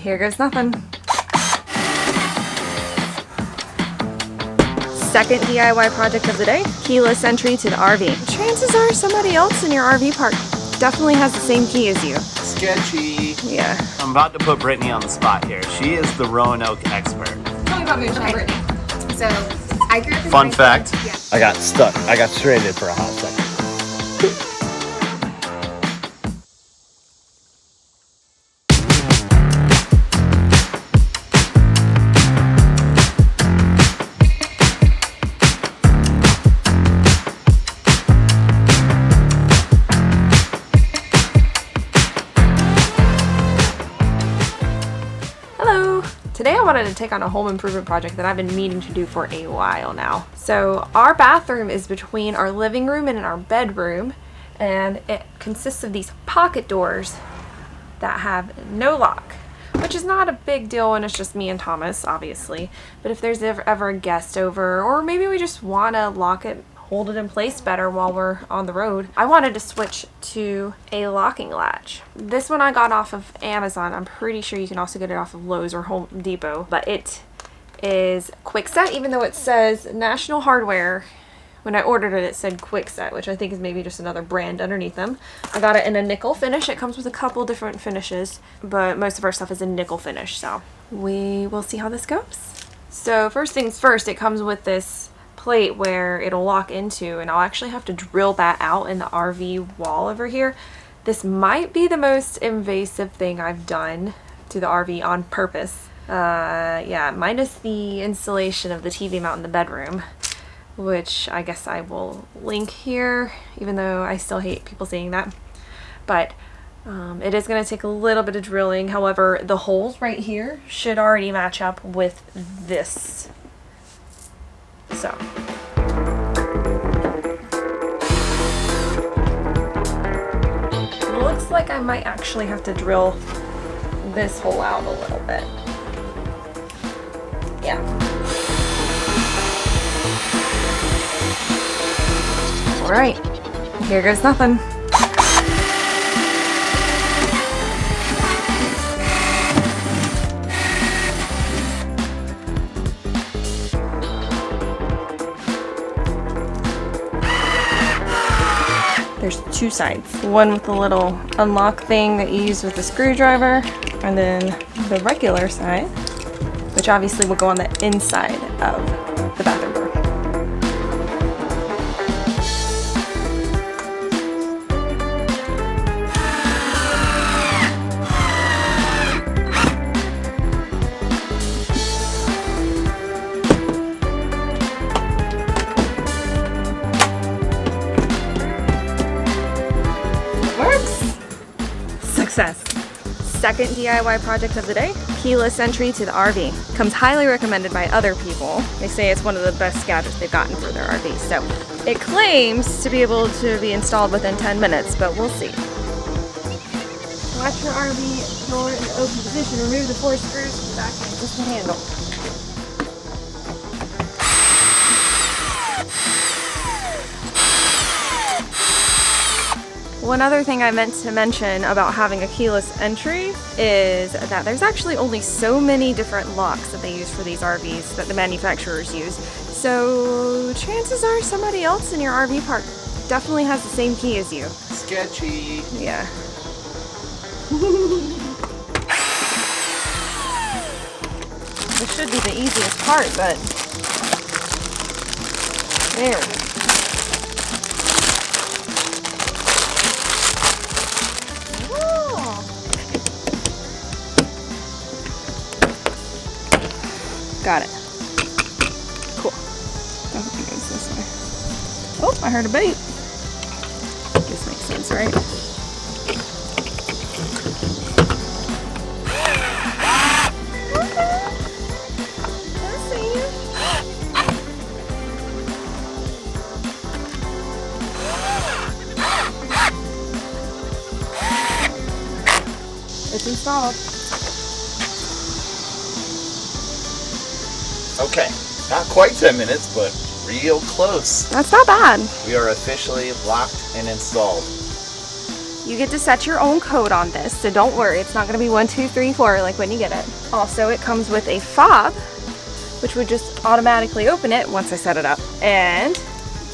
Here goes nothing. Second DIY project of the day, keyless entry to the RV. Chances are somebody else in your RV park definitely has the same key as you. Sketchy. Yeah. I'm about to put Brittany on the spot here. She is the Roanoke expert. Tell me about moonshine, Brittany. So, I grew up in Fun fact, Yeah. I got stuck. I got stranded for a hot second. Today I wanted to take on a home improvement project that I've been meaning to do for a while now. So our bathroom is between our living room and our bedroom, and it consists of these pocket doors that have no lock, which is not a big deal when it's just me and Thomas, obviously. But if there's ever a guest over, or maybe we just want to lock it, hold it in place better while we're on the road, I wanted to switch to a locking latch. This one I got off of Amazon. I'm pretty sure you can also get it off of Lowe's or Home Depot, but it is Kwikset, even though it says National Hardware. When I ordered it, it said Kwikset, which I think is maybe just another brand underneath them. I got it in a nickel finish. It comes with a couple different finishes, but most of our stuff is a nickel finish, so we will see how this goes. So first things first, it comes with this plate where it'll lock into, and I'll actually have to drill that out in the RV wall over here. This might be the most invasive thing I've done to the RV on purpose. Yeah, minus the installation of the TV mount in the bedroom, which I guess I will link here, even though I still hate people saying that. But it is going to take a little bit of drilling. However, the holes right here should already match up with this. So looks like I might actually have to drill this hole out a little bit. Yeah. All right, here goes nothing. There's two sides. One with the little unlock thing that you use with the screwdriver, and then the regular side, which obviously will go on the inside of the bathroom door. Success. Second DIY project of the day, keyless entry to the RV. Comes highly recommended by other people. They say it's one of the best gadgets they've gotten for their RV. So it claims to be able to be installed within 10 minutes, but we'll see. Watch your RV door in the open position. Remove the 4 screws from the back and just the handle. One other thing I meant to mention about having a keyless entry is that there's actually only so many different locks that they use for these RVs that the manufacturers use. So chances are somebody else in your RV park definitely has the same key as you. Sketchy. Yeah. This should be the easiest part, but there we go. Got it. Cool. I think it goes this way. Oh, I heard a bait. This makes sense, right? I see you. It's installed. Okay, not quite 10 minutes, but real close. That's not bad. We are officially locked and installed. You get to set your own code on this, so don't worry, it's not going to be 1, 2, 3, 4 like when you get it. Also, it comes with a fob, which would just automatically open it once I set it up. And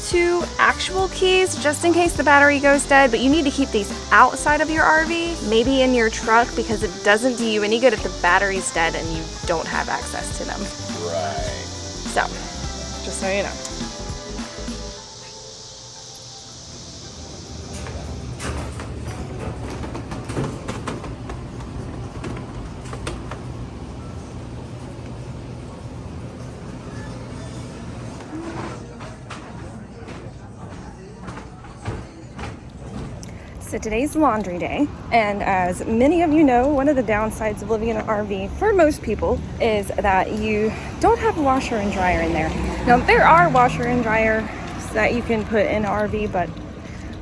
2 actual keys, just in case the battery goes dead, but you need to keep these outside of your RV, maybe in your truck, because it doesn't do you any good if the battery's dead and you don't have access to them. Right. So, just so you know. So today's laundry day, and as many of you know, one of the downsides of living in an RV for most people is that you don't have a washer and dryer in there. Now there are washer and dryers that you can put in an RV, but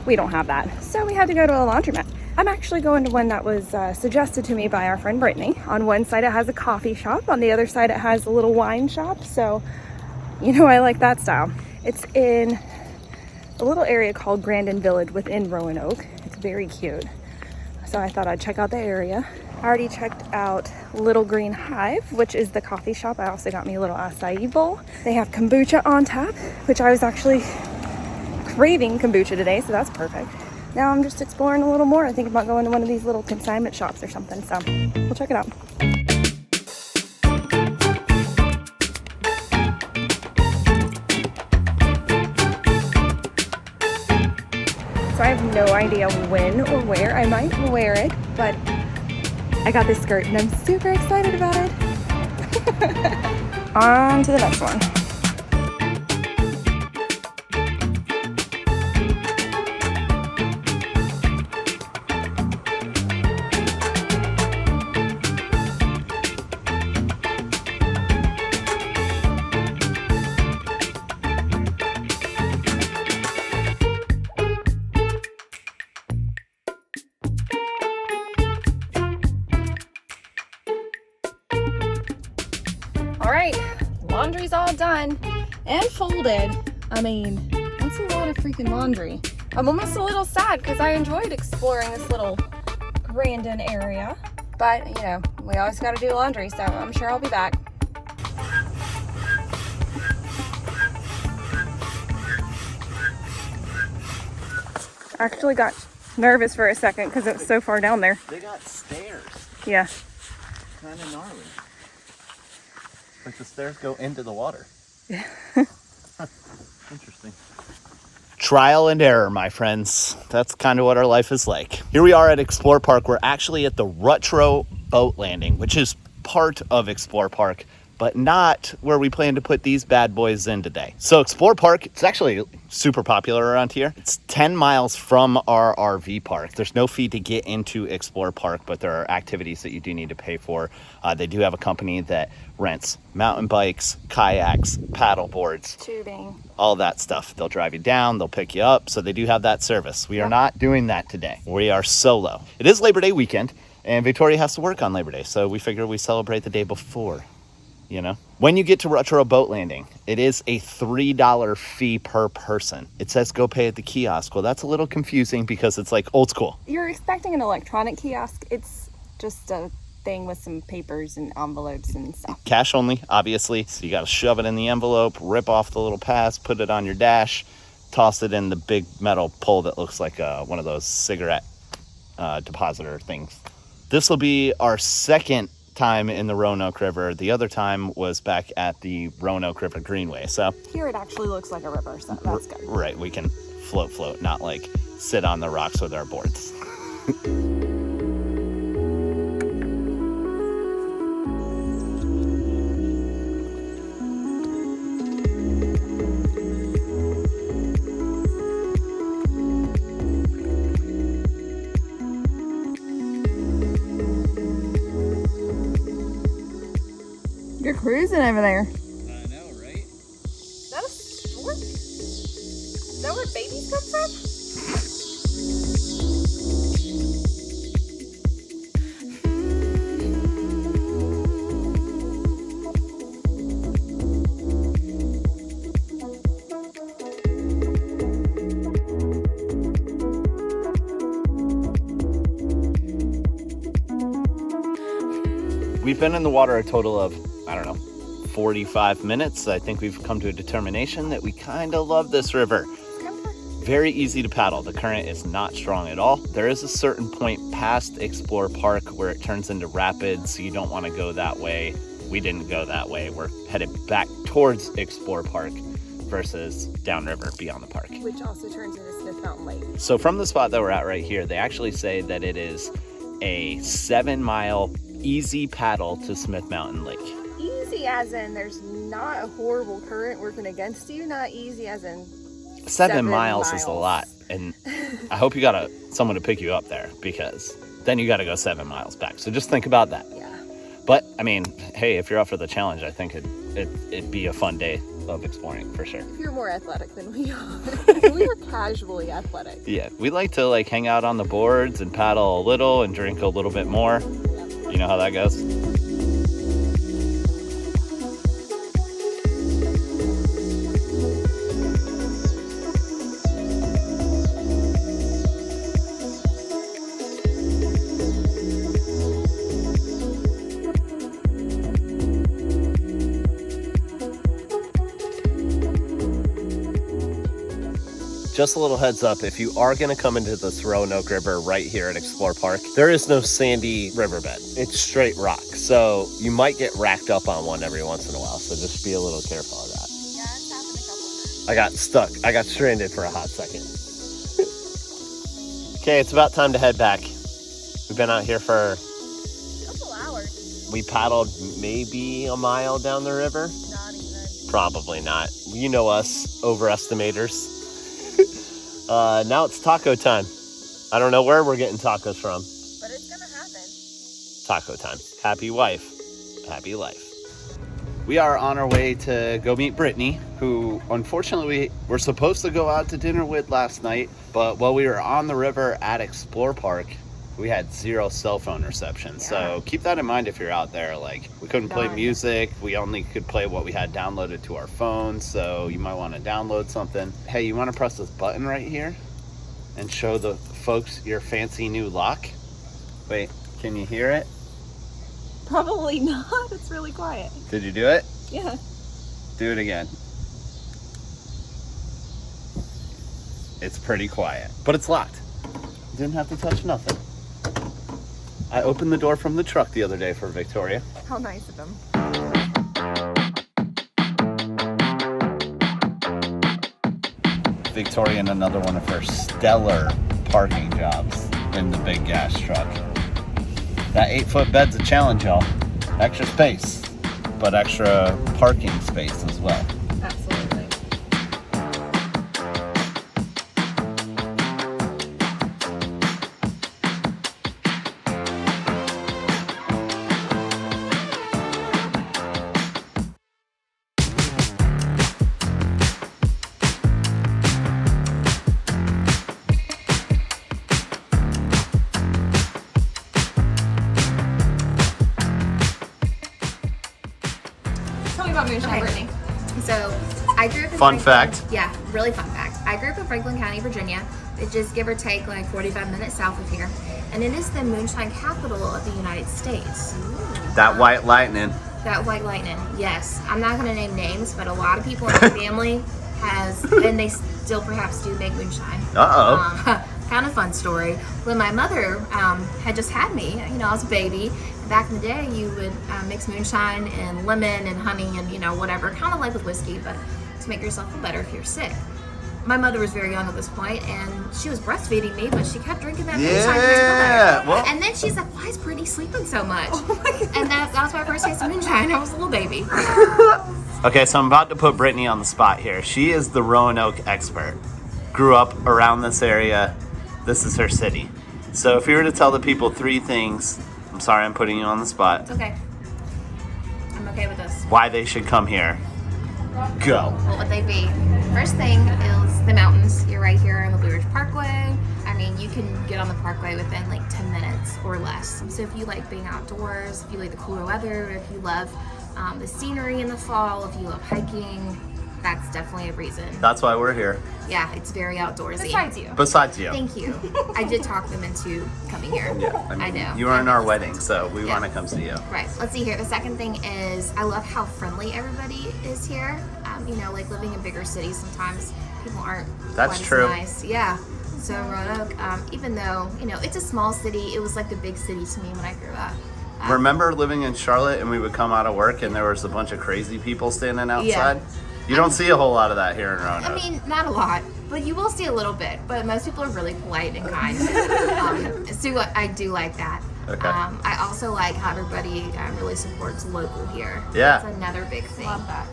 we don't have that. So we had to go to a laundromat. I'm actually going to one that was suggested to me by our friend Brittany. On one side it has a coffee shop, on the other side it has a little wine shop, so you know I like that style. It's in a little area called Grandin Village within Roanoke. It's very cute. So I thought I'd check out the area. I already checked out Little Green Hive, which is the coffee shop. I also got me a little acai bowl. They have kombucha on tap, which I was actually craving kombucha today, so that's perfect. Now I'm just exploring a little more. I think about going to one of these little consignment shops or something, so we'll check it out. So I have no idea when or where I might wear it, but I got this skirt and I'm super excited about it. On to the next one. All right, laundry's all done and folded. I mean, that's a lot of freaking laundry. I'm almost a little sad because I enjoyed exploring this little Grandin area, but you know, we always got to do laundry, so I'm sure I'll be back. I actually got nervous for a second because it was so far down there. They got stairs. Yeah. Kind of gnarly. Like the stairs go into the water. Yeah. Interesting. Trial and error, my friends. That's kind of what our life is like. Here we are at Explore Park. We're actually at the Roanoke boat landing, which is part of Explore Park, but not where we plan to put these bad boys in today. So Explore Park, it's actually super popular around here. It's 10 miles from our RV park. There's no fee to get into Explore Park, but there are activities that you do need to pay for. They do have a company that rents mountain bikes, kayaks, paddle boards, Tubing. all that stuff. They'll drive you down, they'll pick you up. So they do have that service. We are not doing that today. We are solo. It is Labor Day weekend and Victoria has to work on Labor Day. So we figure we celebrate the day before. You know, when you get to Roanoke boat landing, it is a $3 fee per person. It says go pay at the kiosk. Well, that's a little confusing because it's like old school. You're expecting an electronic kiosk. It's just a thing with some papers and envelopes and stuff. Cash only, obviously. So you got to shove it in the envelope, rip off the little pass, put it on your dash, toss it in the big metal pole that looks like one of those cigarette depositor things. This will be our second time in the Roanoke River. The other time was back at the Roanoke River Greenway. So Here it actually looks like a river, so that's good. right, we can float, not like sit on the rocks with our boards. You're cruising over there. I know, right? Is that a stork? Is that where babies come from? We've been in the water a total of, I don't know, 45 minutes. I think we've come to a determination that we kind of love this river. Very easy to paddle. The current is not strong at all. There is a certain point past Explore Park where it turns into rapids, so you don't want to go that way. We didn't go that way. We're headed back towards Explore Park versus downriver beyond the park. Which also turns into Smith Mountain Lake. So from the spot that we're at right here, they actually say that it is a 7-mile easy paddle to Smith Mountain Lake. Easy as in there's not a horrible current working against you, not easy as in 7 miles is a lot, and I hope you got someone to pick you up there, because then you got to go 7 miles back. So just think about that. Yeah. But I mean, hey, if you're up for the challenge, I think it'd be a fun day of exploring for sure. If you're more athletic than we are, we are casually athletic. Yeah, we like to like hang out on the boards and paddle a little and drink a little bit more. Yeah. You know how that goes. Just a little heads up, if you are going to come into this Roanoke River right here at Explore Park, there is no sandy riverbed. It's straight rock, so you might get racked up on one every once in a while, so just be a little careful of that. Yeah, it's happened a couple times. I got stuck. I got stranded for a hot second. Okay, it's about time to head back. We've been out here for A couple hours. We paddled maybe a mile down the river. Not even. Probably not. You know us, overestimators. Now it's taco time. I don't know where we're getting tacos from. But it's gonna happen. Taco time. Happy wife, happy life. We are on our way to go meet Brittany, who unfortunately we were supposed to go out to dinner with last night, but while we were on the river at Explore Park, we had 0 cell phone reception. Yeah. So keep that in mind if you're out there. Like, we couldn't play None. music. We only could play what we had downloaded to our phones. So you might want to download something. Hey, you want to press this button right here and show the folks your fancy new lock? Wait, can you hear it? Probably not. It's really quiet. Did you do it? Yeah. Do it again. It's pretty quiet, but it's locked. Didn't have to touch nothing. I opened the door from the truck the other day for Victoria. How nice of them. Victoria and another one of her stellar parking jobs in the big gas truck. That 8-foot bed's a challenge, y'all. Extra space, but extra parking space as well. Absolutely. Tell me about moonshine, Brittany. So I grew up in Fun Franklin- fact. Yeah, really fun fact. I grew up in Franklin County, Virginia. It's just give or take like 45 minutes south of here. And it is the moonshine capital of the United States. That white lightning. That white lightning, yes. I'm not going to name names, but a lot of people in my family has, and they still perhaps do make moonshine. Uh-oh. Kind of fun story. When my mother had just had me, you know, I was a baby. Back in the day, you would mix moonshine and lemon and honey and, you know, whatever, kind of like with whiskey, but to make yourself feel better if you're sick. My mother was very young at this point, and she was breastfeeding me, but she kept drinking that moonshine to make her feel better. Well- And then she's like, "Why is Brittany sleeping so much?" And that was my first taste of moonshine. I was a little baby. Okay, so I'm about to put Brittany on the spot here. She is the Roanoke expert. Grew up around this area. This is her city. So if you were to tell the people 3 things, I'm sorry I'm putting you on the spot, It's okay. I'm okay with this. why they should come here, go. What would they be? First thing is the mountains. You're right here on the Blue Ridge Parkway. I mean, you can get on the parkway within like 10 minutes or less. So if you like being outdoors, if you like the cooler weather, if you love the scenery in the fall, if you love hiking, that's definitely a reason. That's why we're here. Yeah, it's very outdoorsy. Besides you. Besides you. Thank you. I did talk them into coming here. Yeah, I know. You were in our wedding, so we want to come see you. Right. Let's see here. The second thing is I love how friendly everybody is here. You know, like living in bigger cities, sometimes people aren't That's quite true. as nice. Yeah. So Roanoke, even though, you know, it's a small city, it was like the big city to me when I grew up. Remember living in Charlotte and we would come out of work and there was a bunch of crazy people standing outside? You don't see a whole lot of that here in Roanoke. I mean, not a lot, but you will see a little bit. But most people are really polite and kind. So I do like that. Okay. I also like how everybody really supports local here. Yeah. That's another big thing. Love that.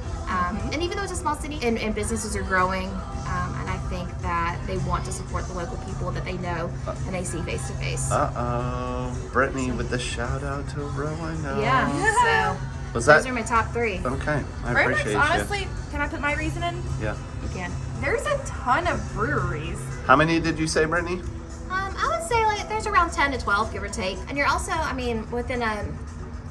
And even though it's a small city and businesses are growing, and I think that they want to support the local people that they know and they see face to face. Uh-oh. Brittany with the shout out to Roanoke. Yeah. So Was that? those are my top three. Okay. I Roanoke's, appreciate honestly, can I put my reason in? you. Yeah. You can. There's a ton of breweries. How many did you say, Brittany? I would say like there's around 10 to 12, give or take. And you're also, I mean, within a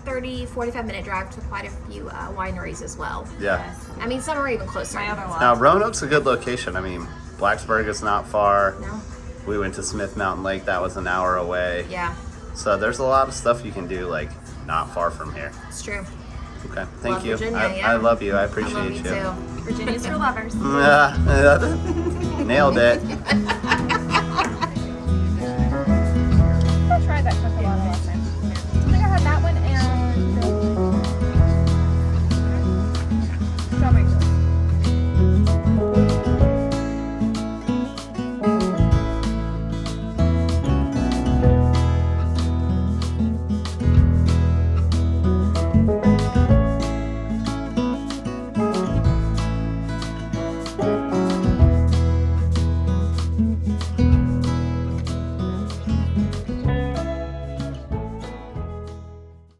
30, 45-minute drive to quite a few wineries as well. Yeah. I mean, some are even closer. My other one. Now, Roanoke's a good location. I mean, Blacksburg is not far. No? We went to Smith Mountain Lake. That was an hour away. Yeah, So there's a lot of stuff you can do, like, not far from here. it's true. Okay. Thank Love you. Virginia, I yeah. love you. I I appreciate love you too. Virginia's for lovers. Nailed it.